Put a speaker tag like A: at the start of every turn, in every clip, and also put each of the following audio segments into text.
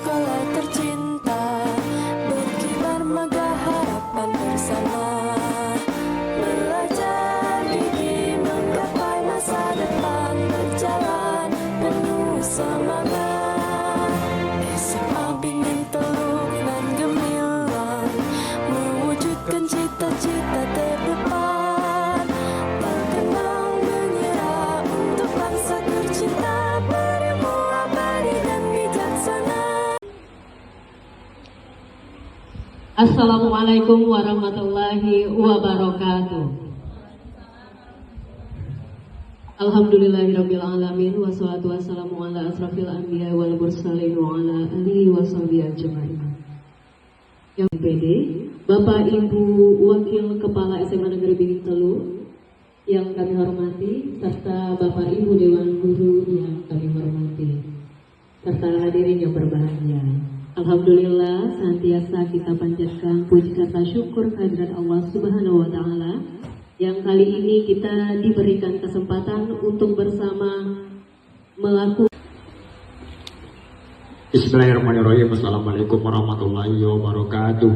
A: sekolah tercinta, berkibar megah harapan bersama, belajar gigih menggapai masa depan, berjalan penuh semangat. SMA Bening Teluk nan gemilang, mewujudkan cita-cita terdepan, terkenang menyerah untuk bangsa tercinta, berilmu abadi dan bijaksana.
B: Assalamualaikum warahmatullahi wabarakatuh. Alhamdulillahirabbil alamin, wassalatu wassalamu ala asrafil anbiya wal mursalin wa ala alihi washabihi ajmain. Yang PD, Bapak Ibu Wakil Kepala SMA Negeri Bening Teluk yang kami hormati, serta Bapak Ibu Dewan Guru yang kami hormati, serta hadirin yang berbahagia. Alhamdulillah, senantiasa kita panjatkan puji kata syukur kehadirat Allah Subhanahu wa Ta'ala yang kali ini kita diberikan kesempatan untuk bersama melakukan.
C: Bismillahirrahmanirrahim. Assalamualaikum warahmatullahi wabarakatuh.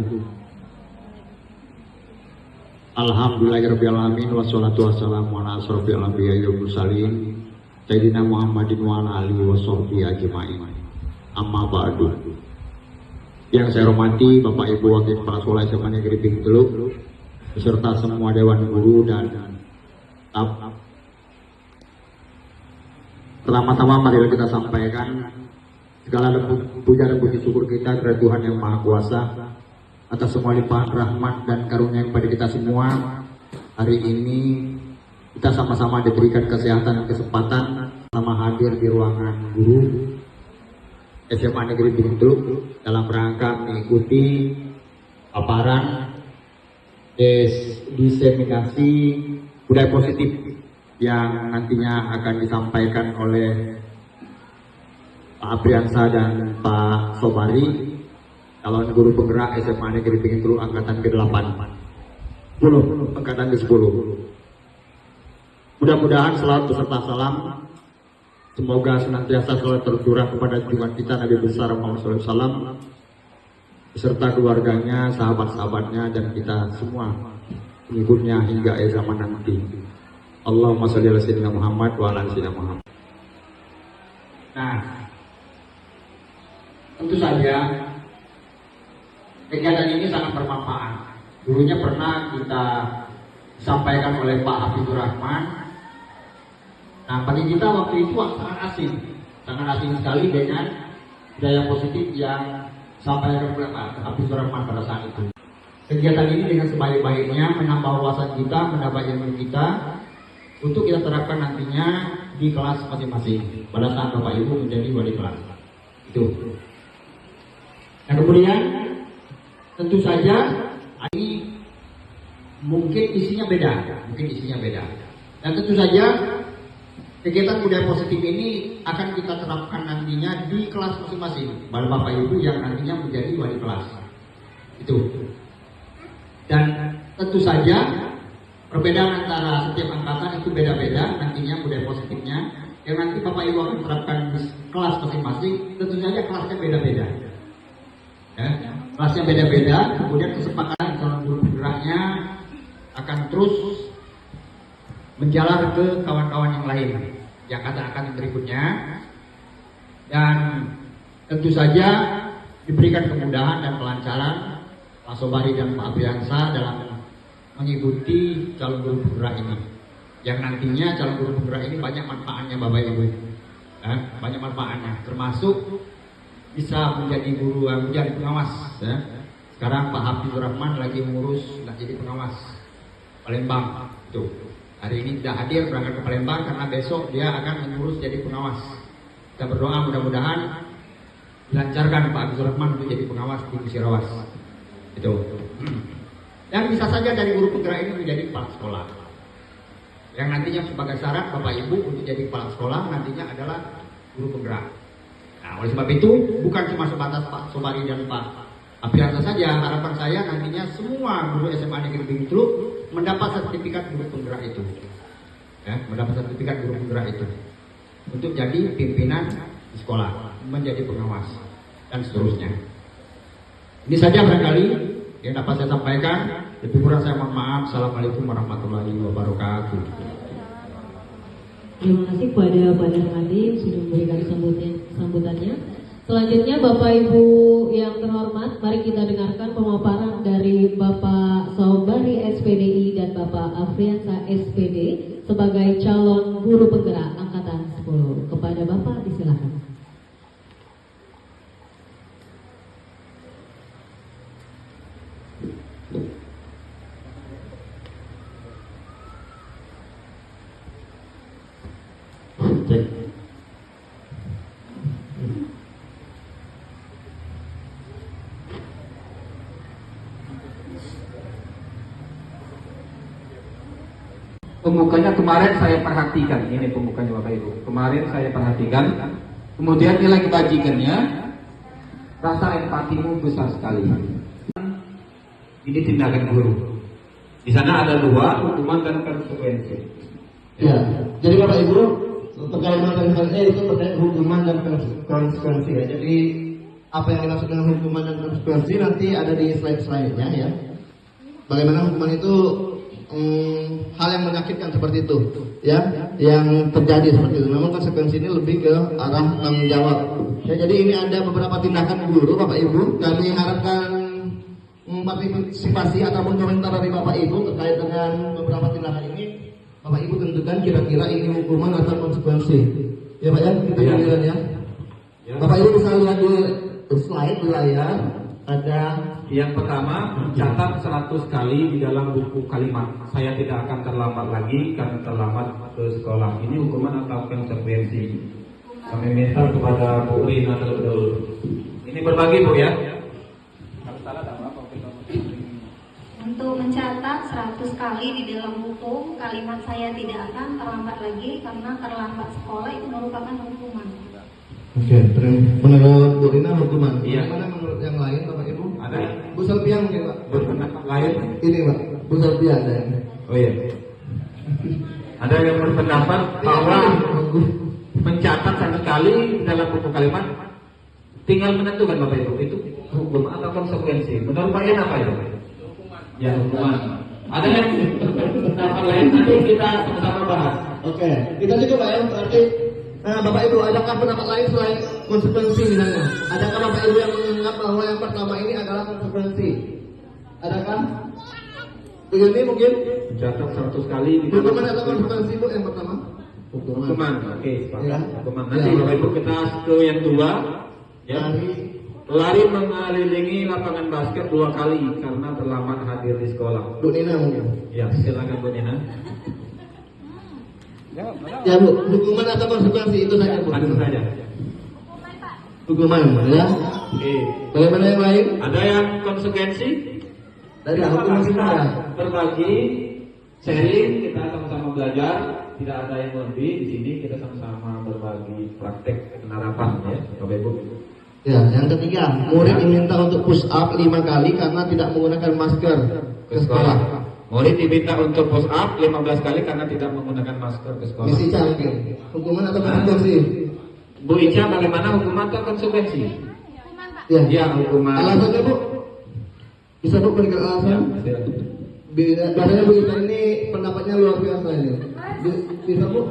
C: Alhamdulillahirabbil alamin, wassalatu wassalamu ala asrofil anbiya'i wal mursalin sayyidina Muhammadin wa ala alihi washabbihi ajmain. Amma ba'du. Yang saya hormati Bapak Ibu Wakil Kepala Sekolah SMA Negeri Bening Teluk beserta semua dewan guru dan staf. Pertama-tama marilah kita sampaikan segala puja dan puji syukur kita kepada Tuhan Yang Maha Kuasa atas semua limpahan rahmat dan karunia yang kepada kita semua. Hari ini kita sama-sama diberikan kesehatan dan kesempatan sama hadir di ruangan guru SMA Negeri Bening Teluk dalam rangka mengikuti paparan diseminasi budaya positif yang nantinya akan disampaikan oleh Pak Apriansa dan Pak Sobari, calon guru penggerak SMA Negeri Bening Teluk angkatan ke-8, angkatan ke-10. Mudah-mudahan selalu beserta salam, semoga senantiasa selalu tercurah kepada junjungan kita Nabi besar Muhammad SAW beserta keluarganya, sahabat-sahabatnya, dan kita semua pengikutnya hingga akhir zaman nanti. Allahumma sholli ala sayyidina Muhammad wa ala sayyidina Muhammad. Nah, tentu saja kegiatan ini sangat bermanfaat. Dulunya pernah kita sampaikan oleh Pak Habibur Rahman. Nah, bagi kita waktu itu sangat asing sekali dengan budaya positif yang sampaikan oleh Pak Habibur Rahman pada saat itu. Kegiatan ini dengan sebaik-baiknya menambah wawasan kita, menambah ilmu kita untuk kita terapkan nantinya di kelas masing-masing pada saat Bapak Ibu menjadi wali kelas. Itu. Nah, kemudian tentu saja ini mungkin isinya beda. Dan tentu saja kegiatan budaya positif ini akan kita terapkan nantinya di kelas masing-masing pada Bapak Ibu yang nantinya menjadi wali kelas. Itu. Dan tentu saja perbedaan antara setiap angkatan itu beda-beda nantinya budaya positifnya. Yang nanti Bapak Ibu akan terapkan di kelas masing-masing, tentu saja kelasnya beda-beda. Ya, kelasnya beda-beda, kemudian kesepakatan calon guru penggeraknya akan terus menjalar ke kawan-kawan yang lain yang akan berikutnya, dan tentu saja diberikan kemudahan dan kelancaran Pak Sobari dan Pak Apriansa dalam mengikuti calon guru penggerak ini, yang nantinya calon guru penggerak ini banyak manfaatnya Bapak Ibu, banyak manfaatnya, termasuk bisa menjadi guru, menjadi pengawas. Sekarang Pak Habibur Rahman lagi mengurus jadi pengawas Palembang. Tuh, hari ini tidak hadir berangkat ke Palembang karena besok dia akan mengurus jadi pengawas. Kita berdoa mudah-mudahan dilancarkan Pak Habibur Rahman untuk jadi pengawas di Musirawas. Itu. Dan bisa saja dari guru penggerak ini menjadi kepala sekolah. Yang nantinya sebagai syarat Bapak Ibu untuk jadi kepala sekolah nantinya adalah guru penggerak. Nah, oleh sebab itu bukan cuma sebatas Pak Sobari dan Pak Apriansa saja, harapan saya nantinya semua guru SMA Negeri Bening Teluk mendapat sertifikat guru penggerak itu. Mendapat sertifikat guru penggerak itu untuk jadi pimpinan di sekolah, menjadi pengawas. dan seterusnya. Ini saja barangkali yang dapat saya sampaikan. Lebih kurang saya mohon maaf. Assalamualaikum warahmatullahi wabarakatuh.
B: Terima kasih kepada Pak Darmadim sudah memberikan sambutannya. Selanjutnya Bapak Ibu yang terhormat, mari kita dengarkan pemaparan dari Bapak Saubari SPDI dan Bapak Afriansa SPD sebagai calon guru penggerak angkatan 10. Kepada Bapak disilakan.
D: Pembukanya kemarin saya perhatikan, ini pembukanya Bapak Ibu. Kemarin saya perhatikan, kemudian nilai kebajikannya, rasa empatimu besar sekali. Ini tindakan guru. Di sana ada dua, hukuman dan konsekuensi.
E: Ya, jadi Bapak Ibu, terkait konsekuensi itu terkait hukuman dan konsekuensi ya. Jadi apa yang dimaksud dengan hukuman dan konsekuensi nanti ada di slide-slide-nya ya. Bagaimana hukuman itu hal yang menyakitkan seperti itu ya, yang terjadi seperti itu. Namun konsekuensi ini lebih ke arah tanggung jawab ya. Jadi ini ada beberapa tindakan guru Bapak Ibu. Kami harapkan partisipasi ataupun komentar dari Bapak Ibu terkait dengan beberapa tindakan ini. Bapak Ibu tentukan kira-kira ini hukuman atau konsekuensi ya Pak ya, kita giliran ya. Bapak Ibu bisa lihat di slide di layar. Ada
D: yang pertama, mencatat 100 kali di dalam buku kalimat. Saya tidak akan terlambat lagi karena terlambat ke sekolah. Ini hukuman atau konsekuensi? Kami minta kepada Bu Rina terlebih dahulu. Ini berbagi Bu ya.
F: Untuk mencatat 100 kali di dalam buku kalimat saya tidak akan terlambat lagi karena terlambat sekolah itu merupakan hukuman.
E: Oke, menurut Bu Rina hukuman.
D: Iya.
E: Bagaimana menurut yang lain Bapak Ibu?
D: Ada
E: Bu Selvian mungkin Pak.
D: berpendapat lain?
E: Ini Pak, Bu Selvian ada yang.
D: Oh iya. Ada yang berpendapat bahwa mencatat 100 kali dalam buku kalimat tinggal menentukan Bapak Ibu itu hukum atau konsekuensi. Menurut Pak Ian apa itu? Ya hukuman. Ada yang berpendapat lain, nanti kita sama-sama bahas.
E: Oke, kita juga Pak ya berarti. Nah, Bapak Ibu, adakah pendapat lain selain konsekuensi misalnya? Adakah Bapak Ibu yang menganggap bahwa yang pertama ini adalah konsekuensi? Adakah? Begini mungkin?
D: Mencatat 100 kali di
E: Hukuman atau konsekuensi Bu yang pertama?
D: hukuman. Oke, sepakat.
E: Ya.
D: Hukuman. Nanti
E: Ya.
D: Bapak Ibu kita ke yang dua. Ya. Lari mengelilingi lapangan basket 2 kali karena terlambat hadir di sekolah.
E: Bu Nina mungkin?
D: Ya, silakan Bu Nina.
E: Ya Bu, hukuman atau konsekuensi itu saja Bu?
D: Langsung saja.
E: Hukuman ya.
D: Oke.
E: Bagaimana yang lain?
D: Ada yang konsekuensi?
E: Dari hukuman kita ya.
D: Berbagi, sharing, kita sama-sama belajar. Tidak ada yang lebih di sini. Kita sama-sama berbagi praktek penerapan ya, Bapak Ibu.
E: Ya, yang ketiga, murid diminta untuk push up 5 kali karena tidak menggunakan masker ke sekolah.
D: Murid diminta untuk push up 15 kali karena tidak menggunakan masker ke sekolah.
E: Misi canggih. Hukuman atau konsekuensi?
D: Bu Ica, bagaimana hukuman atau konsekuensi?
E: Ya.
D: Ya, hukuman.
E: Alasannya Bu? Bisa Bu berikan
D: Ya,
E: alasan?
D: silakan.
E: Biasanya Bu Ica ini pendapatnya luar biasa ini. Bisa Bu?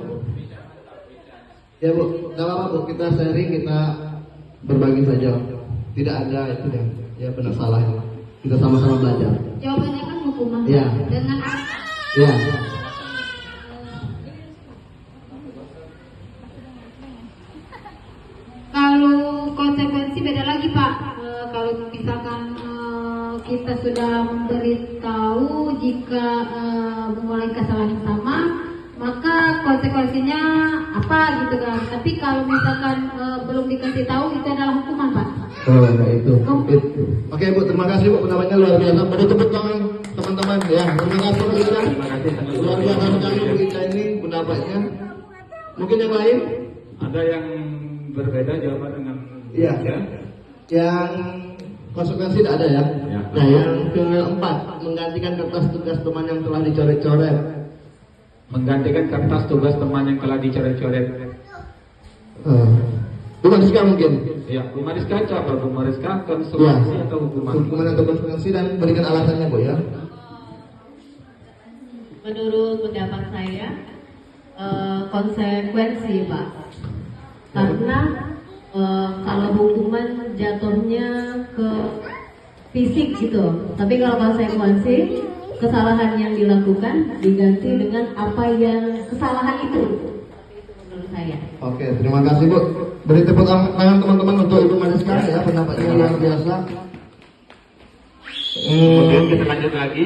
E: Ya Bu, gak apa-apa Bu, kita sharing, kita berbagi saja. Tidak ada itu ya benar salah. Kita sama-sama belajar.
F: Jawabannya kan hukuman.
E: Iya.
F: Dengan
E: Ya.
F: kalau konsekuensi beda lagi Pak. Kalau misalkan kita sudah memberitahu jika mengulangi kesalahan yang sama, maka konsekuensinya apa gitu kan. Tapi kalau misalkan belum dikasih tahu itu adalah hukuman Pak.
E: Oh, nah itu. Oke Bu, terima kasih Bu, pendapatnya luar biasa. Pada tepuk tangan teman-teman ya. Terima kasih Bu Ica.
D: Terima kasih.
E: Luar biasa sekali Bu Ica ini pendapatnya. Mungkin yang lain?
D: Ada yang berbeda jawaban dengan
E: Iya.
D: ya?
E: Yang konsekuensi tidak ada ya.
D: Ya.
E: Nah, yang keempat, menggantikan kertas tugas teman yang telah dicoret-coret.
D: Menggantikan kertas tugas teman yang telah dicoret-coret.
E: Bukan juga mungkin.
D: Ya, Bu Mariska coba Bu Mariska konsekuensi atau hukuman?
E: Hukuman atau konsekuensi dan berikan alasannya Bu ya.
B: Menurut pendapat saya konsekuensi Pak, karena kalau hukuman jatuhnya ke fisik gitu, tapi kalau konsekuensi kesalahan yang dilakukan diganti dengan apa yang kesalahan itu menurut saya.
E: Oke, terima kasih Bu. Beri tepuk tangan teman-teman untuk Ibu Mariska ya, pendapatnya luar biasa.
D: Kemudian kita lanjut lagi.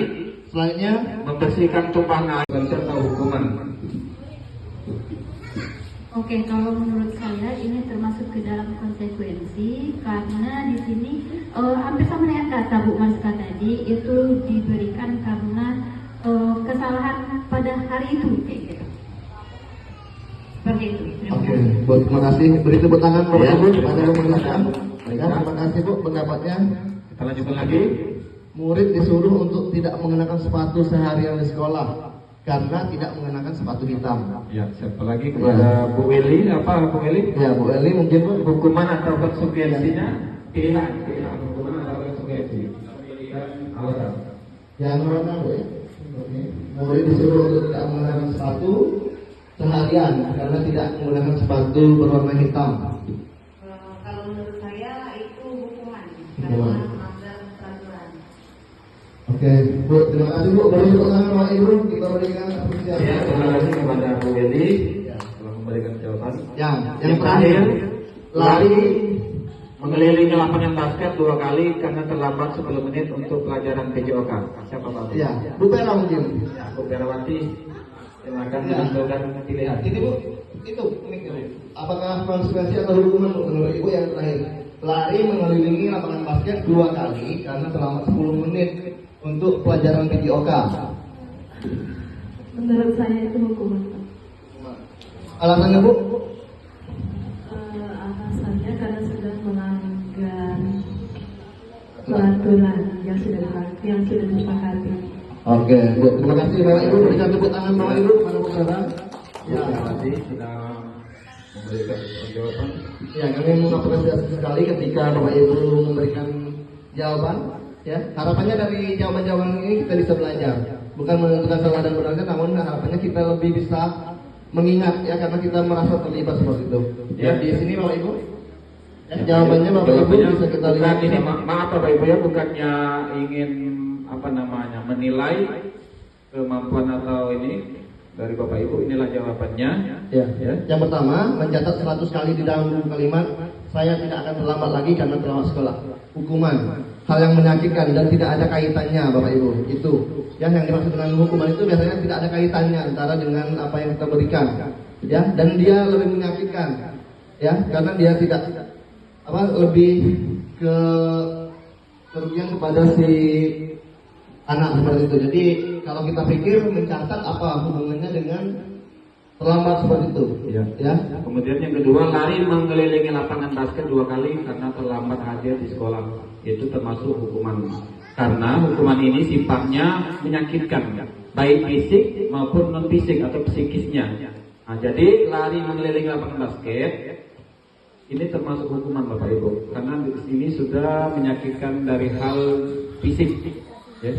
E: Selanjutnya
D: Membersihkan tumpahan air atau hukuman.
F: Oke, kalau menurut saya ini termasuk ke dalam konsekuensi karena di sini hampir sama dengan kata Bu Mariska tadi, itu diberikan karena kesalahan pada hari itu kayak gitu. Seperti itu.
E: oke, Bu, terima kasih. Beri tepuk tangan Bapak Ibu kepada Bu Mariska. Ya, terima kasih Bu pendapatnya.
D: Kita lanjutkan lagi.
E: Murid disuruh untuk tidak mengenakan sepatu seharian di sekolah karena tidak mengenakan sepatu hitam.
D: Ya, siapa lagi kepada Bu Eli? Apa Bu Eli?
E: Ya, Bu Eli mungkin Bu.
D: Hukuman atau konsekuensinya? Pilihan hukuman atau konsekuensi. Dan alasan.
E: Yang mana Bu ya? Oke. Murid disuruh untuk tidak mengenakan sepatu seharian karena tidak menggunakan sepatu berwarna hitam.
F: Kalau menurut saya itu hukuman
E: Hukuman.
F: karena melanggar peraturan.
E: Oke, Bu, terima kasih Bu. Beri tepuk tangan Bapak Ibu, kita berikan
D: Ya,
E: apresiasi.
D: terima kasih kepada Bu Eli telah memberikan jawaban.
E: Yang terakhir, lari
D: mengelilingi lapangan basket 2 kali karena terlambat 10 menit untuk pelajaran PJOK. Siapa Pak?
E: ya, Bu Pera mungkin.
D: Ya, Bu Perawati. Silakan
E: Ya.
D: menentukan pilihan.
E: Ini Bu, itu unik ya, Bu. Apakah konsekuensi atau hukuman Bu menurut Ibu yang terakhir? Lari mengelilingi lapangan basket 2 kali karena terlambat 10 menit untuk pelajaran PJOK.
B: Menurut saya itu hukuman.
E: Alasannya Bu?
B: Alasannya karena sudah melanggar peraturan yang sudah disepakati.
E: Oke, Bu, terima kasih Bapak Ibu. Berikan tepuk tangan Bapak Ibu kepada Bu Pera.
D: Ya, terima kasih sudah memberikan jawaban.
E: Ya, kami mengapresiasi sekali ketika Bapak Ibu memberikan jawaban. Ya, harapannya dari jawaban-jawaban ini kita bisa belajar, bukan menentukan salah dan benarnya, namun harapannya kita lebih bisa mengingat ya, karena kita merasa terlibat seperti itu. Ya, di sini Bapak Ibu. Ya, jawabannya Bapak Ibu bisa kita lihat.
D: Bukan ini maaf Bapak Ibu ya, bukannya ingin menilai kemampuan atau ini dari Bapak Ibu. Inilah jawabannya.
E: Ya. Yang pertama, mencatat 100 kali di dalam buku kalimat, saya tidak akan terlambat lagi karena terlambat sekolah. Hukuman, hal yang menyakitkan dan tidak ada kaitannya Bapak Ibu. Itu yang dimaksud dengan hukuman itu biasanya tidak ada kaitannya antara dengan apa yang kita berikan. Ya, dan dia lebih menyakitkan. Ya, karena dia tidak lebih ke kerugian kepada si anak seperti itu. Jadi kalau kita pikir mencatat apa hubungannya dengan terlambat seperti itu. Ya.
D: Kemudian yang kedua, lari mengelilingi lapangan basket 2 kali karena terlambat hadir di sekolah. Itu termasuk hukuman. Karena hukuman ini sifatnya menyakitkan, baik fisik maupun non fisik atau psikisnya. Nah, jadi lari mengelilingi lapangan basket ini termasuk hukuman Bapak Ibu, karena di sini sudah menyakitkan dari hal fisik. Ya.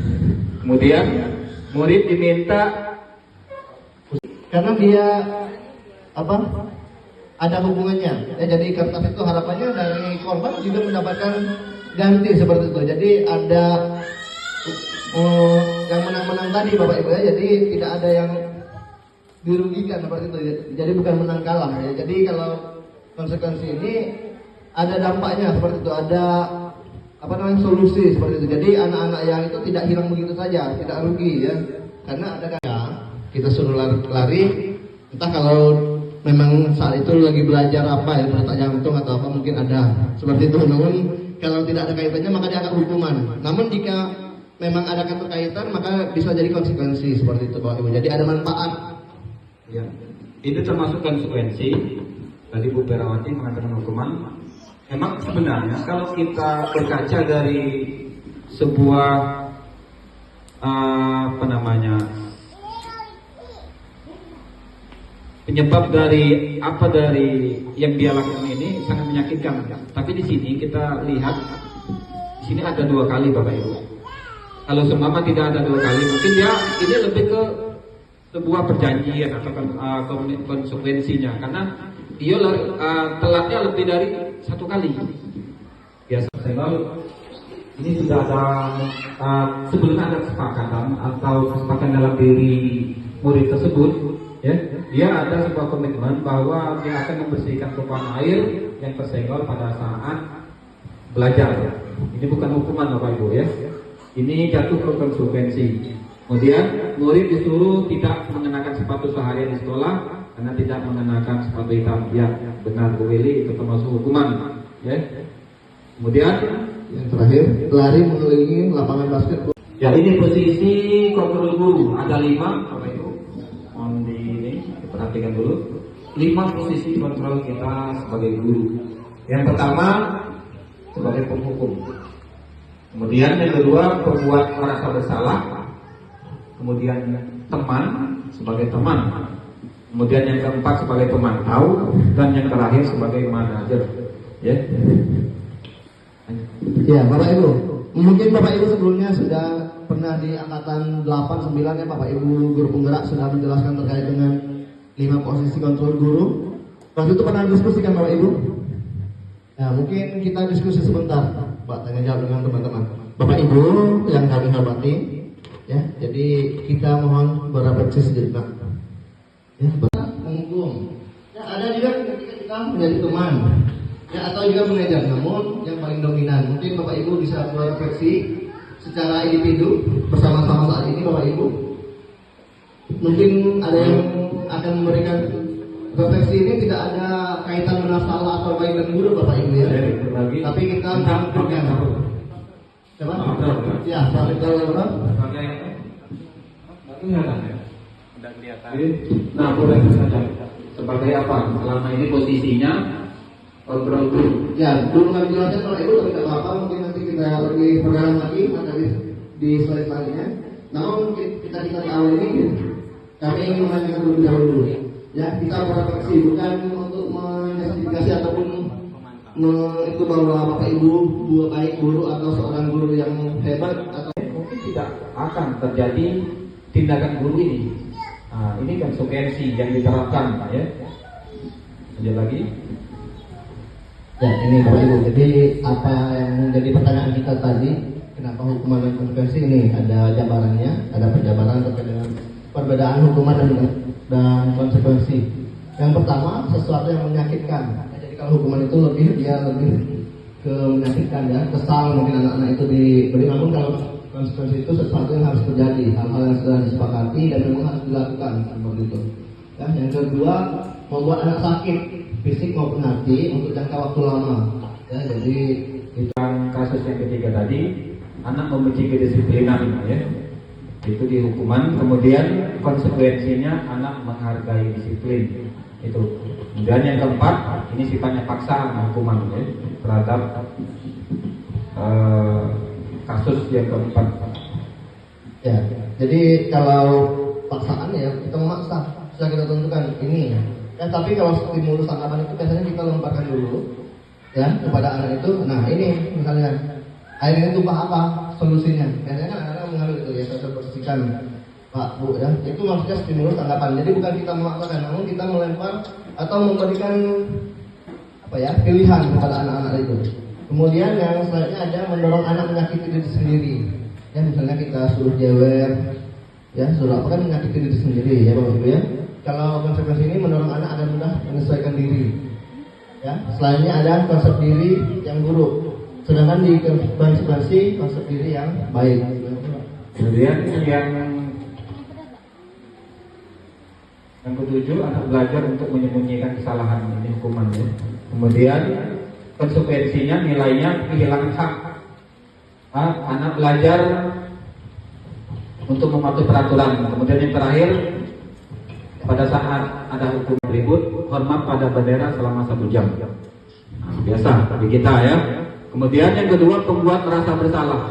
D: Kemudian murid diminta
E: karena dia ada hubungannya. Ya, jadi kertas itu harapannya dari korban juga mendapatkan ganti seperti itu. Jadi ada yang menang-menang tadi Bapak Ibu ya. Jadi tidak ada yang dirugikan seperti itu. Jadi bukan menang kalah ya. Jadi kalau konsekuensi ini ada dampaknya seperti itu, ada solusi seperti itu. Jadi anak-anak yang itu tidak hilang begitu saja, tidak rugi ya. Karena ada kita suruh lari, entah kalau memang saat itu lagi belajar ya, detak jantung atau apa mungkin ada seperti itu. Namun kalau tidak ada kaitannya maka dianggap hukuman. Namun jika memang ada keterkaitan maka bisa jadi konsekuensi seperti itu Bapak Ibu. Jadi ada manfaat.
D: Ya, itu termasuk konsekuensi. Tadi Bu Perawati mengatakan hukuman. Memang sebenarnya kalau kita berkaca dari sebuah penyebab dari yang dia lakukan ini sangat menyakitkan. Tapi di sini kita lihat, di sini ada 2 kali Bapak Ibu. Kalau seumpama tidak ada 2 kali, mungkin dia ini lebih ke sebuah perjanjian atau konsekuensinya, karena dia telatnya lebih dari 1 kali. Biasa ini sudah ada sebelumnya ada kesepakatan atau kesepakatan dalam diri murid tersebut, ya, dia ada sebuah komitmen bahwa dia akan membersihkan tumpahan air yang tersenggol pada saat belajar. Ini bukan hukuman Bapak Ibu ya, ini jatuh ke konsekuensi. Kemudian murid disuruh tidak mengenakan sepatu seharian di sekolah karena tidak mengenakan sepatu hitam. Ya benar Bu Willy, itu termasuk hukuman ya. Kemudian
E: yang terakhir, lari mengelilingi lapangan basket.
D: ya, ini posisi kontrol guru ada 5 Bapak Ibu. Mohon ini diperhatikan dulu. 5 posisi kontrol kita sebagai guru. Yang pertama sebagai penghukum. Kemudian yang kedua pembuat merasa bersalah. Kemudian teman sebagai teman. Kemudian yang keempat sebagai pemantau dan yang terakhir sebagai manajer. Ya.
E: Ya, Bapak Ibu, mungkin Bapak Ibu sebelumnya sudah pernah di angkatan 8, 9 ya Bapak Ibu guru penggerak sudah menjelaskan terkait dengan 5 posisi kontrol guru. Waktu itu pernah diskusikan Bapak Ibu. Nah, mungkin kita diskusi sebentar, Pak, tanya jawab dengan teman-teman. Bapak Ibu yang kami hormati, ya, jadi kita mohon berefleksi sejenak. Ya, menghukum. Ya, ada juga ketika kita menjadi teman. Ya, atau juga mengajar, namun yang paling dominan mungkin Bapak Ibu bisa berefleksi secara individu bersama-sama saat ini Bapak Ibu. Mungkin ada yang akan memberikan refleksi ini tidak ada kaitan dengan salah atau baik dan buruk Bapak Ibu ya. Tapi kita mengampurkan. Siapa? Ya, Pak Ridwan.
D: Nah, boleh saja. Sebagai apa? Selama ini posisinya kontrol guru.
E: Ya, belum kami jelaskan Bapak Ibu, tapi tidak apa-apa. Mungkin nanti kita lebih berdalam lagi ada di slide selanjutnya. Namun kita di awal ini kami ingin menanyakan terlebih dahulu. Ya, kita berefleksi bukan untuk menjustifikasi ataupun itu bahwa Bapak Ibu dua baik guru atau seorang guru yang hebat atau
D: mungkin tidak akan terjadi tindakan guru ini. Nah, ini konsekuensi yang diterapkan, ya. Lanjut lagi.
E: Ya, ini Bapak Ibu. Jadi apa yang menjadi pertanyaan kita tadi, kenapa hukuman dan konsekuensi ini ada jabarannya, ada penjabaran terkait dengan perbedaan hukuman dan konsekuensi. Yang pertama, sesuatu yang menyakitkan. Jadi kalau hukuman itu lebih ke menyakitkan ya, kesal mungkin anak-anak itu diberi. Namun kalau konsekuensi itu sesuatu yang harus terjadi, hal-hal yang sudah disepakati dan memang harus dilakukan seperti itu. Ya, yang kedua, membuat anak sakit fisik maupun hati untuk jangka waktu lama. Ya, jadi
D: Yang kasus yang ketiga tadi, anak membenci kedisiplinan, ya. Itu di hukuman. Kemudian konsekuensinya anak menghargai disiplin. Itu. Kemudian yang keempat, ini sifatnya paksaan hukuman, ya, terhadap kasus yang keempat.
E: ya, jadi kalau paksaan ya kita memaksa, sudah kita tentukan ini. Ya, tapi kalau stimulus tangkapan itu biasanya kita lemparkan dulu ya kepada anak itu. Nah ini misalnya air ini tumpah apa solusinya? Biasanya kan anak-anak mengambil itu ya, saya bersihkan Pak Bu ya. Itu maksudnya stimulus tangkapan. Jadi bukan kita memaksakan, namun kita melempar atau memberikan apa ya pilihan kepada anak-anak itu. Kemudian yang selanjutnya ada mendorong anak menyakiti diri sendiri. Ya misalnya kita suruh jewer, ya suruh apa kan menyakiti diri sendiri ya Bapak Ibu ya. Kalau konsekuensi ini mendorong anak agar mudah menyesuaikan diri. Ya, selanjutnya ada konsep diri yang buruk. Sedangkan di konsekuensi konsep diri yang baik.
D: Kemudian yang ketujuh, anak belajar untuk menyembunyikan kesalahan, ini hukumannya. Kemudian konsekuensinya nilainya kehilangan hak. Anak belajar untuk mematuhi peraturan. Kemudian yang terakhir, pada saat ada hukum ribut, hormat pada bendera selama 1 jam. Nah, biasa bagi kita ya. Kemudian yang kedua, pembuat merasa bersalah.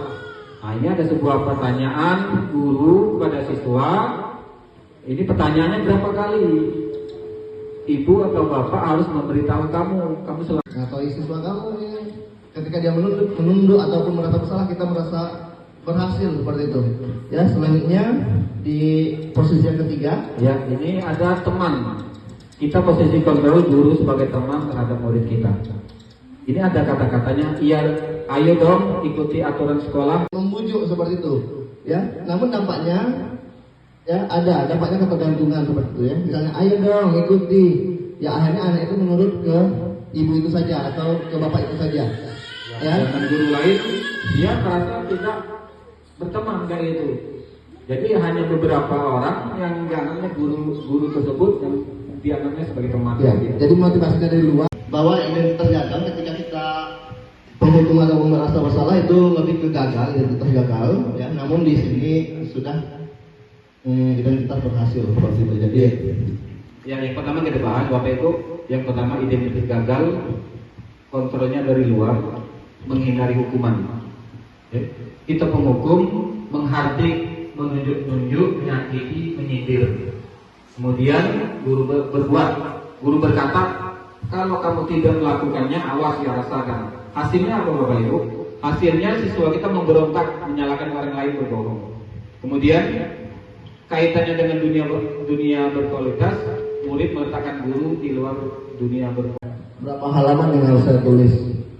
D: Nah, ini ada sebuah pertanyaan guru kepada siswa. Ini pertanyaannya berapa kali? ibu atau bapak harus memberitahu kamu selalu.
E: Atau siswa kamu nih, ketika dia menunduk ataupun merasa bersalah, kita merasa berhasil seperti itu. Ya, selanjutnya di posisi yang ketiga,
D: Ya, ini ada teman. Kita posisi kontrol guru sebagai teman terhadap murid kita. Ini ada kata-katanya, iya, ayo dong ikuti aturan sekolah.
E: membujuk seperti itu. Ya, namun dampaknya ya ada dampaknya ketergantungan seperti itu ya. Misalnya, ayo dong ikuti. Ya akhirnya anak itu menurut ke ibu itu saja atau ke bapak itu saja. Ya.
D: Dengan guru lain, dia merasa tidak berteman kayak itu. Jadi hanya beberapa orang yang dianggapnya guru tersebut yang dianggapnya sebagai teman.
E: Ya, jadi motivasinya dari luar bahwa identitas gagal ketika kita penghukuman atau merasa bersalah itu lebih ke gagal, identitas gagal ya. Namun di sini sudah identitas berhasil seperti itu. Jadi
D: Ya, yang pertama kita bahas Bapak Ibu. Yang pertama identitas gagal, kontrolnya dari luar, menghindari hukuman. Ya. Kita penghukum, menghardik, menunjuk-nunjuk, menyakiti, menyindir. Kemudian guru guru berkata, kalau kamu tidak melakukannya, awas ya rasakan. Hasilnya apa Bapak Ibu? Hasilnya siswa kita memberontak, menyalahkan orang lain berbohong. Kemudian kaitannya dengan dunia berkualitas, murid meletakkan guru di luar dunia berkualitas.
E: berapa halaman yang harus saya tulis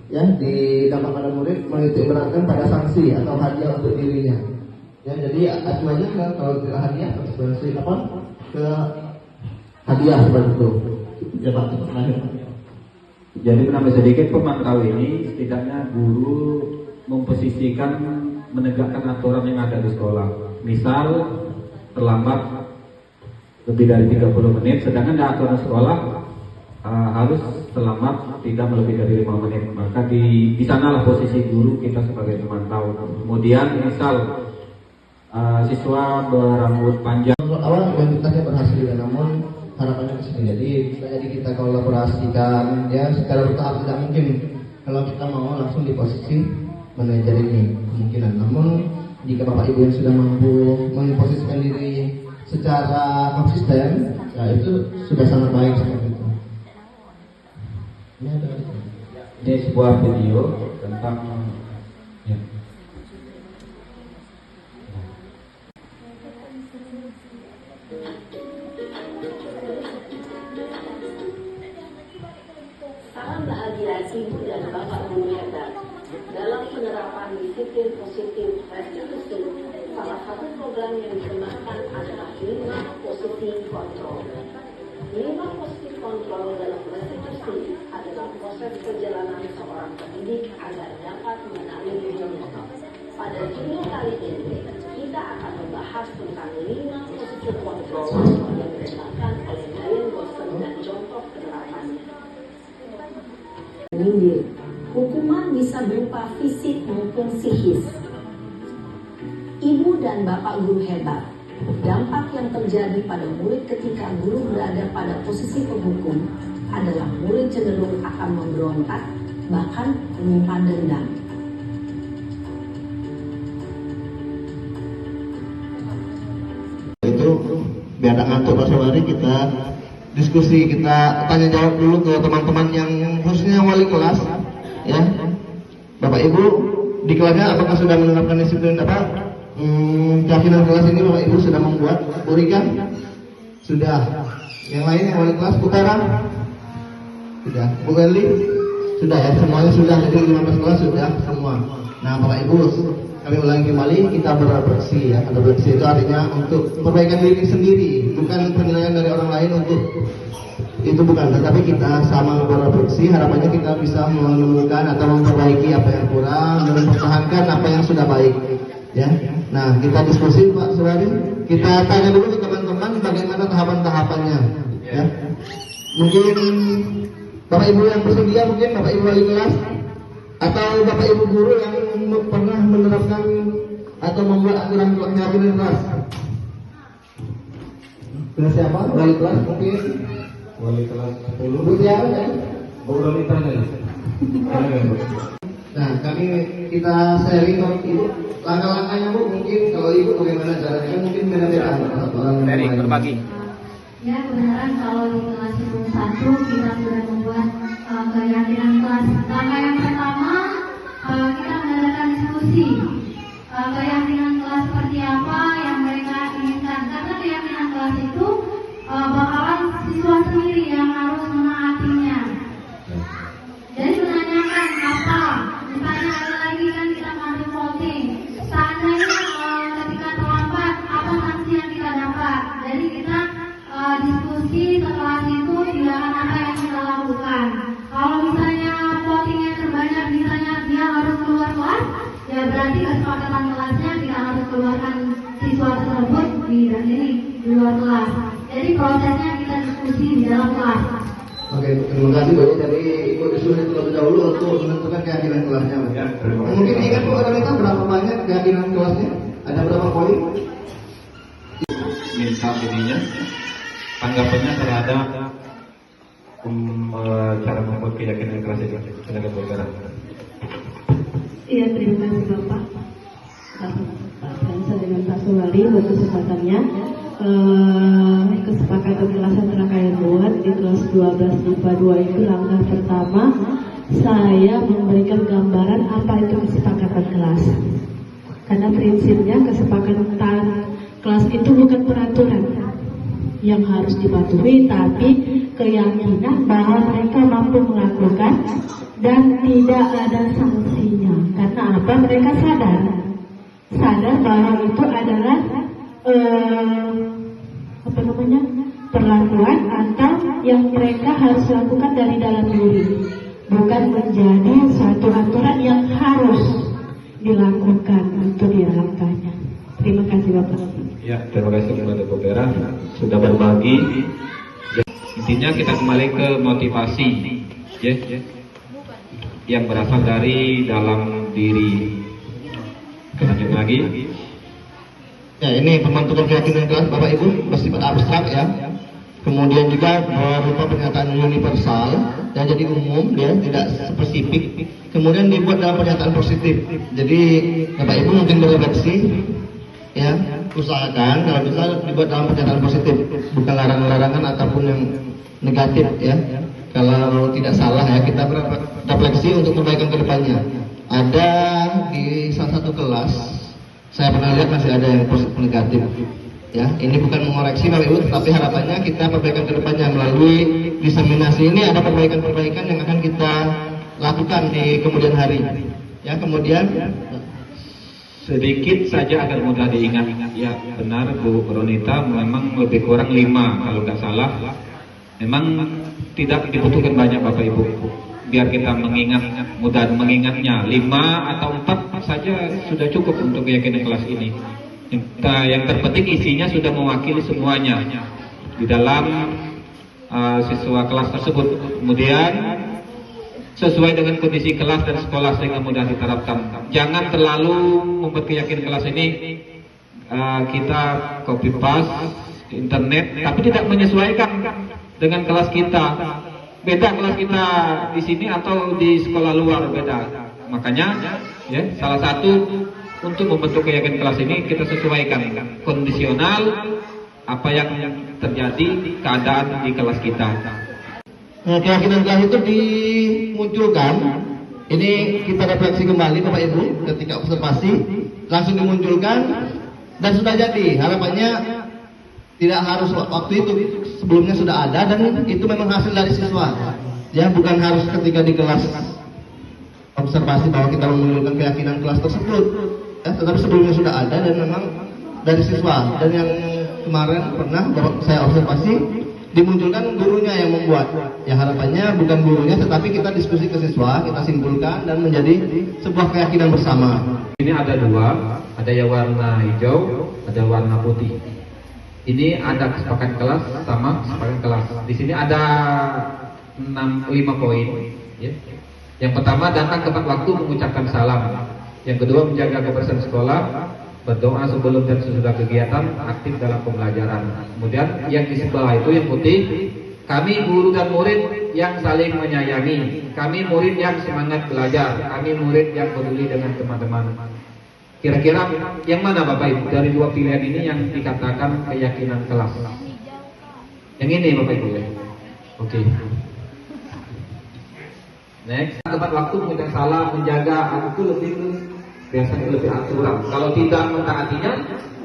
E: ya di dampak pada murid menitik beratkan pada sanksi atau hadiah untuk dirinya. Ya, jadi acuannya kalau tidak hadiah konsekuensi apa ke hadiah seperti itu. Ya Pak, terakhir.
D: Jadi menambah sedikit pemantau ini, setidaknya guru memposisikan menegakkan aturan yang ada di sekolah. Misal terlambat lebih dari 30 menit, sedangkan di aturan sekolah harus terlambat tidak melebihi dari 5 menit. Maka di sanalah posisi guru kita sebagai pemantau. Kemudian misal siswa berambut panjang,
E: Awal identitasnya berhasil ya, namun harapannya ke sini. Jadi bisa jadi kita kolaborasikan ya secara bertahap, tidak mungkin kalau kita mau langsung di posisi manajer ini kemungkinan. Namun jika Bapak Ibu yang sudah mampu memposisikan diri secara konsisten, ya itu sudah sangat baik seperti itu.
D: ini sebuah video tentang ya.
G: Salam bahagia Ibu dan Bapak Guru hebat. Dalam penerapan disiplin positif restitusi, salah satu program yang dikembangkan adalah 5 positif kontrol. 5 positif kontrol dalam restitusi adalah proses perjalanan seorang pendidik agar dapat mengenali dirinya. Pada video kali ini, kita akan membahas tentang 5 positif kontrol yang dikembangkan oleh Brian Boston dan contoh penerapannya. Menyindir. Hukuman bisa berupa fisik maupun psikis. Ibu dan Bapak Guru hebat. Dampak yang terjadi pada murid ketika guru berada pada posisi penghukum adalah murid cenderung akan memberontak, bahkan menyimpan dendam.
E: Itu biar tak ngantuk Pak Sewari, kita diskusi, kita tanya jawab dulu ke teman-teman yang khususnya wali kelas ya. Bapak Ibu di kelasnya apakah sudah menerapkan disiplin apa keyakinan kelas ini? Bapak Ibu sudah membuat kurikan? Sudah. Yang lain yang wali kelas utara? Sudah. Bu Eli? Sudah ya, semuanya sudah. Jadi 15 kelas sudah semua. Nah Bapak Ibu, kami ulangi kembali, kita berefleksi ya. Berefleksi itu artinya untuk perbaikan diri sendiri, bukan penilaian dari orang lain untuk itu, bukan, tetapi kita sama berefleksi. Harapannya kita bisa menemukan atau memperbaiki apa yang kurang dan mempertahankan apa yang sudah baik ya. Nah kita diskusi Pak Surari, kita tanya dulu ke teman-teman bagaimana tahapan-tahapannya ya. Mungkin Bapak Ibu yang bersedia, mungkin Bapak Ibu wali kelas atau Bapak Ibu guru yang pernah menerapkan atau membuat aturan keyakinan kelas. Kelas siapa? Wali kelas mungkin.
D: Wali kelas 10.
E: Bu siapa ya?
D: Udah ditanya.
E: Nah, kita sharing kalau Ibu langkah-langkahnya Bu, mungkin kalau Ibu bagaimana caranya, mungkin beda-beda.
F: Ya kebenaran kalau di kelas itu satu kita sudah membuat keyakinan kelas. Langkah yang pertama kita mengadakan diskusi keyakinan kelas seperti apa yang mereka inginkan, karena keyakinan kelas itu bakalan siswa sendiri yang harus menaatinya. Jadi menanyakan apa, misalnya ada lagi kan kita ngambil voting, seandainya ketika terlambat apa sanksi yang kita dapat. Jadi kita diskusi setelah itu tindakan apa yang kita lakukan. Kalau misalnya votingnya terbanyak, misalnya dia harus keluar kelas, ya berarti kesepakatan kelasnya kita harus keluarkan siswa tersebut di luar kelas. Jadi prosesnya kita diskusi di dalam kelas.
E: Oke, terima kasih Bu. Jadi Ibu disuruh terlebih dahulu untuk menentukan keyakinan kelasnya.
D: Ya, terima kasih.
E: Mungkin ingat Bu, Renita berapa banyak keyakinan kelasnya? Ada berapa poin?
D: Minta ininya tanggapannya terhadap cara membuat keyakinan kelas ini. Silakan bergerak.
B: Iya, terima kasih Bapak. Pak Fransa dengan Pak Suwali buat kesempatannya. Kesepakatan kelas yang telah kalian buat di kelas 12 IPA 2 itu langkah pertama saya memberikan gambaran apa itu kesepakatan kelas. Karena prinsipnya kesepakatan kelas itu bukan peraturan yang harus dipatuhi, tapi keyakinan bahwa mereka mampu melakukan dan tidak ada sanksinya. Karena apa? Mereka sadar bahwa itu adalah perlakuan atau yang mereka harus lakukan dari dalam diri, bukan menjadi suatu aturan yang harus dilakukan untuk langkahnya. Terima kasih Bapak.
D: Ya, terima kasih kepada Bu Vera sudah berbagi. Ya, intinya kita kembali ke motivasi, ya, yang berasal dari dalam diri. Lanjut lagi.
E: Ya, ini pembentukan keyakinan kelas Bapak Ibu bersifat abstrak ya. Kemudian juga berupa pernyataan universal yang jadi umum, dia tidak spesifik. Kemudian dibuat dalam pernyataan positif. Jadi Bapak Ibu mungkin berefleksi, ya, usahakan kalau bisa dibuat dalam pernyataan positif, bukan larangan-larangan ataupun yang negatif ya. Kalau tidak salah ya, kita berefleksi untuk perbaikan ke depannya. Ada di salah satu kelas saya pernah lihat masih ada yang positif negatif. Ya, ini bukan mengoreksi Bapak Ibu, tetapi harapannya kita perbaikan ke depannya melalui diseminasi ini ada perbaikan-perbaikan yang akan kita lakukan di kemudian hari. Ya, kemudian
D: sedikit saja agar mudah diingat. Ya, benar Bu Ronita, memang lebih kurang 5 kalau nggak salah. Memang tidak dibutuhkan banyak Bapak Ibu. Biar kita mudah mengingatnya. 5 atau 4 saja sudah cukup untuk keyakinan kelas ini. Yang terpenting isinya sudah mewakili semuanya di dalam siswa kelas tersebut. Kemudian sesuai dengan kondisi kelas dan sekolah sehingga mudah diterapkan. Jangan terlalu membuat keyakinan kelas ini kita copy paste di internet, tapi tidak menyesuaikan dengan kelas kita. Beda kelas kita di sini atau di sekolah luar, beda. Makanya ya, salah satu untuk membentuk keyakinan kelas ini kita sesuaikan kondisional apa yang terjadi keadaan di kelas kita.
E: Nah, keyakinan kelas itu dimunculkan. Ini kita refleksi kembali Bapak Ibu ketika observasi langsung dimunculkan dan sudah jadi. Harapannya tidak harus waktu itu, sebelumnya sudah ada dan itu memang hasil dari siswa. Ya, bukan harus ketika di kelas observasi bahwa kita memunculkan keyakinan kelas tersebut. Ya, tetapi sebelumnya sudah ada dan memang dari siswa. Dan yang kemarin pernah saya observasi dimunculkan gurunya yang membuat. Ya, harapannya bukan gurunya tetapi kita diskusi ke siswa, kita simpulkan dan menjadi sebuah keyakinan bersama.
D: Ini ada 2, ada yang warna hijau, ada warna putih. Ini ada kesepakatan kelas sama kesepakatan kelas. Di sini ada 5 poin. Ya. Yang pertama, datang tepat waktu mengucapkan salam. Yang kedua, menjaga kebersihan sekolah, berdoa sebelum dan sesudah kegiatan, aktif dalam pembelajaran. Kemudian yang di sebelah itu yang putih, kami guru dan murid yang saling menyayangi, kami murid yang semangat belajar, kami murid yang peduli dengan teman-teman. Kira-kira yang mana Bapak Ibu dari 2 pilihan ini yang dikatakan keyakinan kelas? Yang ini Bapak Ibu ya. Oke. Next, tepat waktu mengucapkan salam, menjaga itu lebih biasanya lebih aturan. Kalau tidak mentaatinya,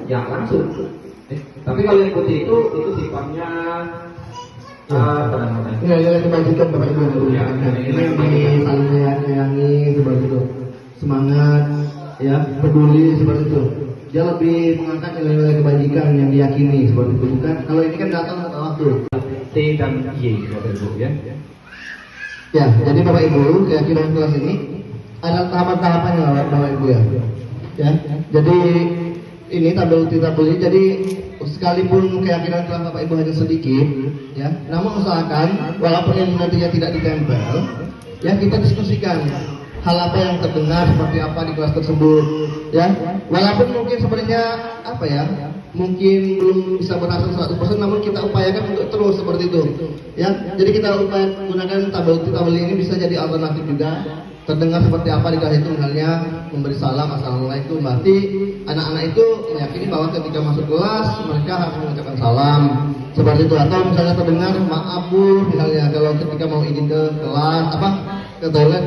D: ya langsung. Tapi kalau yang putih itu sifatnya apa namanya?
E: Ya, yang dibagikan Bapak Ibu.
D: Ya,
E: ini yang saling menyayangi seperti itu, semangat, ya, peduli seperti itu. Dia lebih mengangkat nilai-nilai kebajikan yang diyakini seperti itu, bukan? Kalau ini kan datang pada waktu.
D: T dan Y, Bapak Ibu ya.
E: Ya, jadi Bapak Ibu, keyakinan kelas ini ada tahapan-tahapannya Bapak Ibu ya. Ya, jadi ini tabel jadi sekalipun keyakinan kelas Bapak Ibu hanya sedikit, ya, namun usahakan walaupun yang nantinya tidak ditempel, ya kita diskusikan hal apa yang terdengar seperti apa di kelas tersebut, ya. Walaupun mungkin sebenarnya apa ya, mungkin belum bisa berhasil 100%, namun kita upayakan untuk terus seperti itu, ya. Jadi kita upayakan gunakan tabel ini bisa jadi alternatif juga. Terdengar seperti apa di kelas itu, misalnya memberi salam, assalamualaikum, berarti anak-anak itu meyakini bahwa ketika masuk kelas mereka harus mengucapkan salam seperti itu. Atau misalnya terdengar maaf Bu, misalnya kalau ketika mau izin ke kelas ke toilet,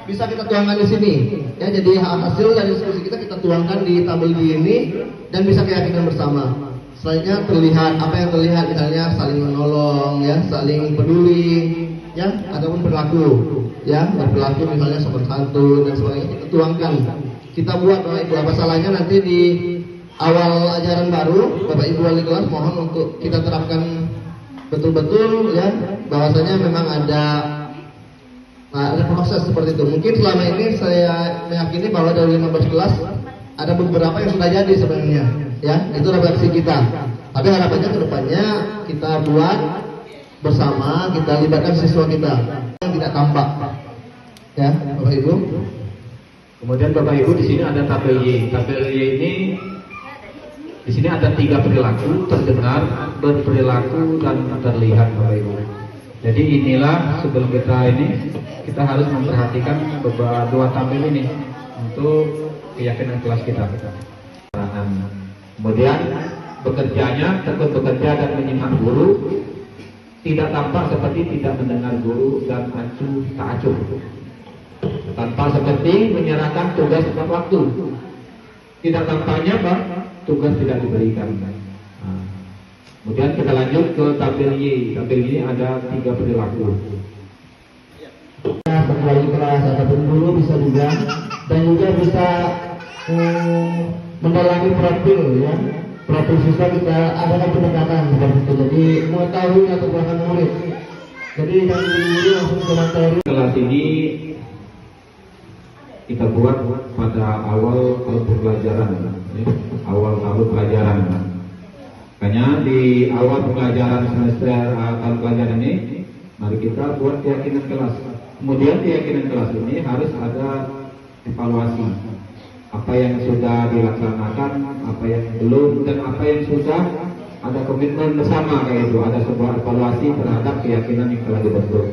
E: bisa kita tuangkan di sini, ya. Jadi hasil dari diskusi kita tuangkan di tabel ini dan bisa keyakinan bersama. Selanjutnya terlihat apa yang terlihat, misalnya saling menolong, ya, saling peduli, ya, ataupun berlaku, ya, berlaku misalnya sopan santun dan sebagainya kita tuangkan. Kita buat Bapak Ibu, apa salahnya nanti di awal ajaran baru Bapak Ibu wali kelas mohon untuk kita terapkan betul-betul, ya, bahwasanya memang ada proses seperti itu. Mungkin selama ini saya meyakini bahwa dari 15 kelas ada beberapa yang sudah jadi sebenarnya, ya, itu refleksi kita. Tapi harapannya kedepannya kita buat bersama, kita libatkan siswa kita yang tidak tampak, ya, Bapak Ibu.
D: Kemudian Bapak Ibu di sini ada tabel Y. Tabel Y ini di sini ada 3 perilaku: terdengar, berperilaku, dan terlihat, Bapak Ibu. Jadi inilah sebelum kita harus memperhatikan dua tabel ini untuk keyakinan kelas kita. Kemudian bekerjanya, tekun bekerja dan menyimak guru, tidak tampak seperti tidak mendengar guru dan acuh tak acuh. Tanpa seperti menyerahkan tugas tepat waktu. Tidak tampaknya tugas tidak diberikan. Kemudian kita lanjut ke tabel Y. Tabel Y ada 3 perilaku.
E: Wali kelas ataupun guru bisa juga, dan juga bisa mendalami profil, ya, profil siswa kita ada pendekatan seperti itu. Jadi mengetahui atau bahkan murid. Jadi yang guru langsung ke materi.
D: Kelas ini kita buat pada awal tahun pembelajaran, awal tahun pelajaran. Makanya di awal pembelajaran semester tahun pelajaran ini, mari kita buat keyakinan kelas. Kemudian keyakinan kelas ini harus ada evaluasi. Apa yang sudah dilaksanakan, apa yang belum, dan apa yang sudah ada komitmen bersama, kayak itu. Ada sebuah evaluasi terhadap keyakinan yang telah dibentuk.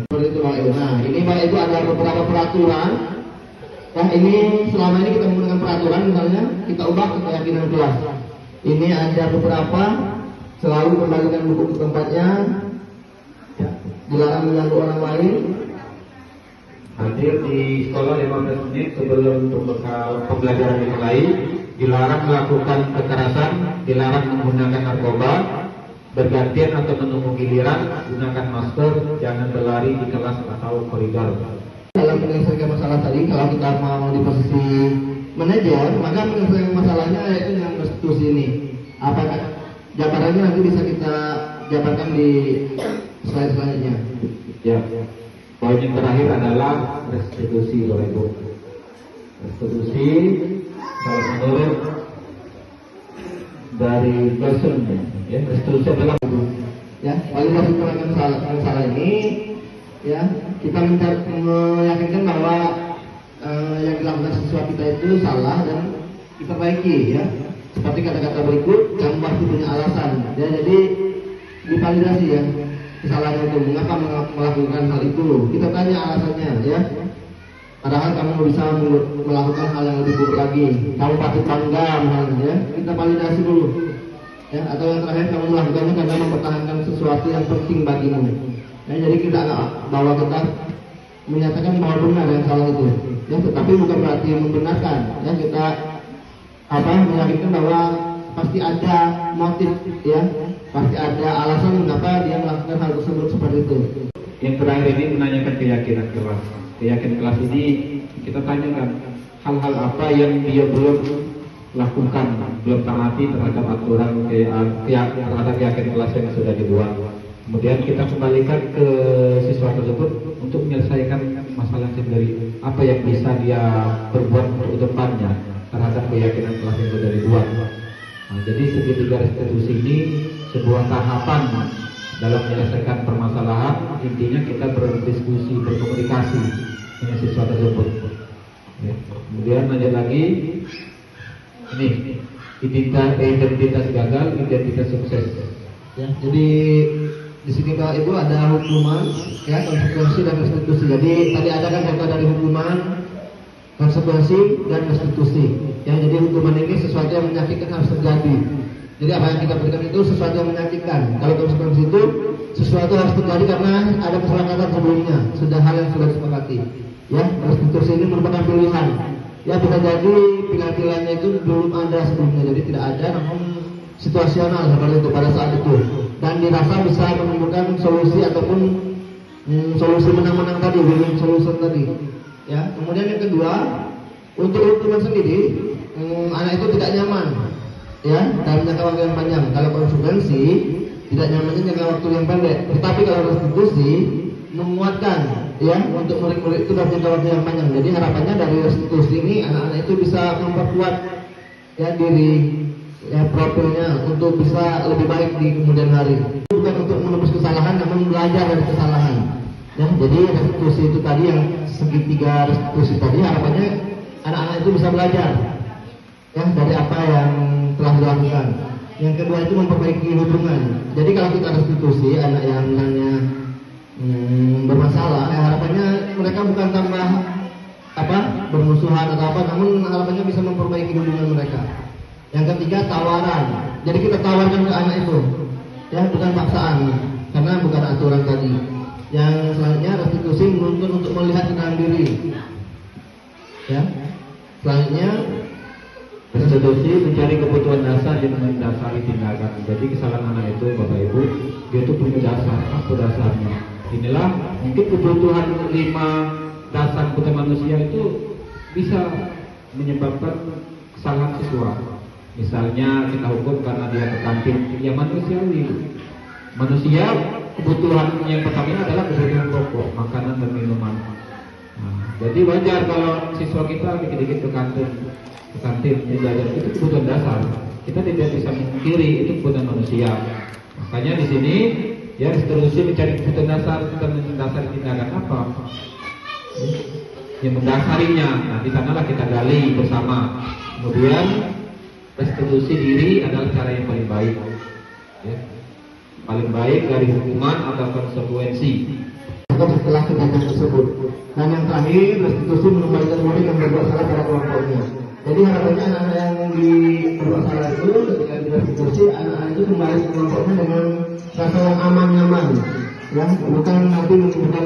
E: Seperti itu Pak Ibu. Nah, ini Pak Ibu ada beberapa peraturan. Nah, ini selama ini kita menggunakan peraturan, misalnya kita ubah ke keyakinan kelas. Ini ada beberapa: selalu kembalikan buku ke tempatnya, ya, dilarang mengganggu orang lain,
D: Hadir di sekolah 15 menit sebelum pembelajaran dimulai, dilarang melakukan kekerasan, dilarang menggunakan narkoba, bergantian atau menunggu giliran, gunakan masker, jangan berlari di kelas atau koridor.
E: Dalam menyelesaikan masalah tadi, kalau kita mau di posisi manajer, maka menyelesaikan masalahnya yaitu dengan restitusi ini. Apakah jabarannya nanti bisa kita jabarkan di slide selanjutnya.
D: Ya. Poin yang terakhir adalah restitusi, Bapak Ibu. Restitusi kalau menurut dari dosen, ya, restitusi adalah,
E: Ya, validasi penanganan masalah ini, ya, kita meyakinkan bahwa yang dilakukan siswa kita itu salah dan diperbaiki, ya. Seperti kata-kata berikut, kamu pasti punya alasan, ya. Jadi divalidasi, ya, kesalahan itu, mengapa melakukan hal itu, kita tanya alasannya, ya. Padahal kamu bisa melakukan hal yang lebih buruk lagi, kamu patut bangga misalnya, ya. Kita validasi dulu, ya, atau yang terakhir kamu melakukannya karena mempertahankan sesuatu yang penting bagimu. Ya, jadi kita bahwa kita menyatakan bahwa benar yang salah itu, ya, tetapi bukan berarti membenarkan. Ya, kita meyakinkan bahwa pasti ada motif, ya, pasti ada alasan mengapa dia melakukan hal tersebut seperti itu.
D: Yang terakhir ini menanyakan keyakinan kelas. Keyakinan kelas ini kita tanyakan hal-hal apa yang dia belum lakukan, belum taati terhadap aturan terhadap keyakinan kelas yang sudah dibuat. Kemudian kita kembalikan ke siswa tersebut untuk menyelesaikan masalah sendiri. Apa yang bisa dia berbuat untuk depannya terhadap keyakinan kelas yang sudah dibuat. Nah, jadi segitiga restitusi ini sebuah tahapan dalam menyelesaikan permasalahan. Intinya kita berdiskusi, berkomunikasi dengan siswa tersebut. Ya. Kemudian lanjut lagi, ini identitas gagal, identitas sukses.
E: Ya, jadi di sini Bapak Ibu ada hukuman, ya, konsekuensi dan restitusi. Jadi tadi ada kan contoh dari hukuman, konsekuensi dan restitusi. Ya, jadi hukuman ini sesuatu yang menyakitkan harus terjadi. Jadi apa yang kita berikan itu sesuatu yang menyakitkan. Kalau konsekuensi itu sesuatu harus terjadi karena ada kesepakatan sebelumnya, sudah hal yang sudah disepakati. Ya, restitusi ini merupakan pilihan. Ya, bisa jadi pilihan-pilihannya itu belum ada sebelumnya, jadi tidak ada, namun situasional seperti itu pada saat itu. Dan dirasa bisa menemukan solusi ataupun solusi menang-menang tadi, winning solution tadi. Ya, kemudian yang kedua, untuk hukuman sendiri, anak itu tidak nyaman, ya, dalam jangka waktu yang panjang. Kalau konsekuensi tidak nyamannya jangka waktu yang pendek. Tetapi kalau restitusi menguatkan, ya, untuk murid-murid itu dalam jangka waktu yang panjang. Jadi harapannya dari restitusi ini anak-anak itu bisa memperkuat, ya, diri, ya, profilnya untuk bisa lebih baik di kemudian hari. Bukan untuk menembus kesalahan, namun belajar dari kesalahan. Ya, jadi restitusi itu tadi, yang segitiga restitusi tadi, harapannya anak-anak itu bisa belajar, ya, dari apa yang telah dilakukan. Yang kedua itu memperbaiki hubungan. Jadi kalau kita restitusi anak yang misalnya bermasalah, harapannya mereka bukan tambah bermusuhan atau apa, namun harapannya bisa memperbaiki hubungan mereka. Yang ketiga, tawaran. Jadi kita tawarkan ke anak itu, ya, bukan paksaan, karena bukan aturan tadi. Yang selanjutnya restitusi menuntut untuk melihat ke dalam diri, ya. Selanjutnya
D: restitusi mencari kebutuhan dasar yang mendasari tindakan. Jadi kesalahan anak itu, Bapak Ibu, dia itu punya dasar. Apa dasarnya? Inilah mungkin kebutuhan 5 dasar kebutuhan manusia itu bisa menyebabkan kesalahan siswa. Misalnya kita hukum karena dia ke kantin, ya manusiawi. Manusia kebutuhan yang pertama adalah kebutuhan pokok, makanan dan minuman. Nah, jadi wajar kalau siswa kita dikit-dikit ke kantin menjajar, itu kebutuhan dasar. Kita tidak bisa memungkiri itu kebutuhan manusia. Makanya di sini ya restitusi mencari kebutuhan dasar dan mendasari tindakan apa yang mendasarinya. Nah, di sanalah kita gali bersama. Kemudian restitusi diri adalah cara yang paling baik, ya. Paling baik dari hukuman atau konsekuensi.
E: Setelah kejadian tersebut. Dan yang terakhir, restitusi mengembalikan murid yang berbuat salah pada kelompoknya. Jadi harapannya anak-anak yang berbuat salah itu ketika direstitusi, anak-anak itu kembali ke kelompoknya dengan rasa yang aman, nyaman, ya, bukan nanti menimbulkan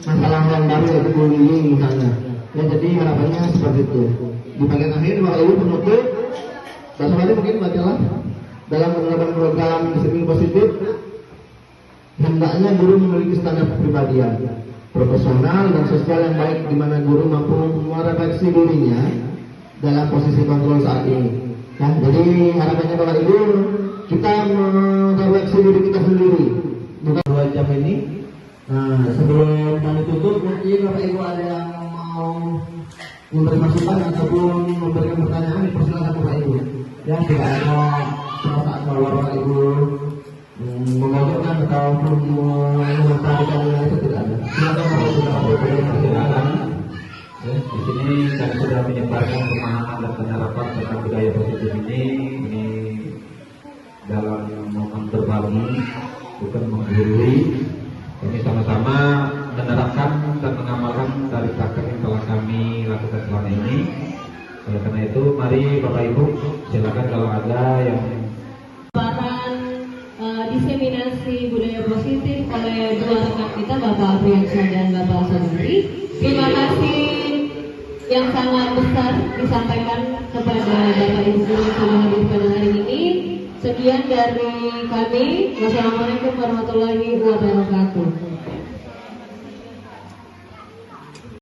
E: masalah yang baru yaitu bullying misalnya. Ya, jadi harapannya seperti itu. Di bagian akhir, Bapak Ibu penutup, Basmali mungkin bacalah dalam penerapan program disiplin positif. Hendaknya guru memiliki standar kepribadian profesional dan sosial yang baik, di mana guru mampu merefleksi dirinya dalam posisi kontrol saat ini. Ya, jadi harapannya Bapak Ibu, kita merefleksi diri kita sendiri. Bukan 2 jam ini. Nah, sebelum kami tutup, mungkin Bapak Ibu ada yang mau memberi masukan ataupun memberikan pertanyaan, dipersilakan Bapak Ibu. Ya, tidak ada saat bahwa Bapak Ibu memojokkan ataupun mencarikan itu tidak ada. Silakan Bapak Ibu persilakan.
D: Ya, di sini kami sudah menyebarkan pemahaman dan penerapan tentang budaya positif ini dalam momen berbagi, bukan menggurui. Kami sama-sama menerapkan dan mengamalkan dari praktek yang telah kami lakukan selama ini. Oleh karena itu, mari Bapak Ibu, silakan kalau ada yang
F: para
B: diseminasi budaya positif oleh dua rekan kita, Bapak Afriansyah dan Bapak Sadari. Terima kasih yang sangat besar disampaikan kepada Bapak Ibu yang sudah hadir pada hari ini. Sekian dari kami. Wassalamualaikum warahmatullahi wabarakatuh.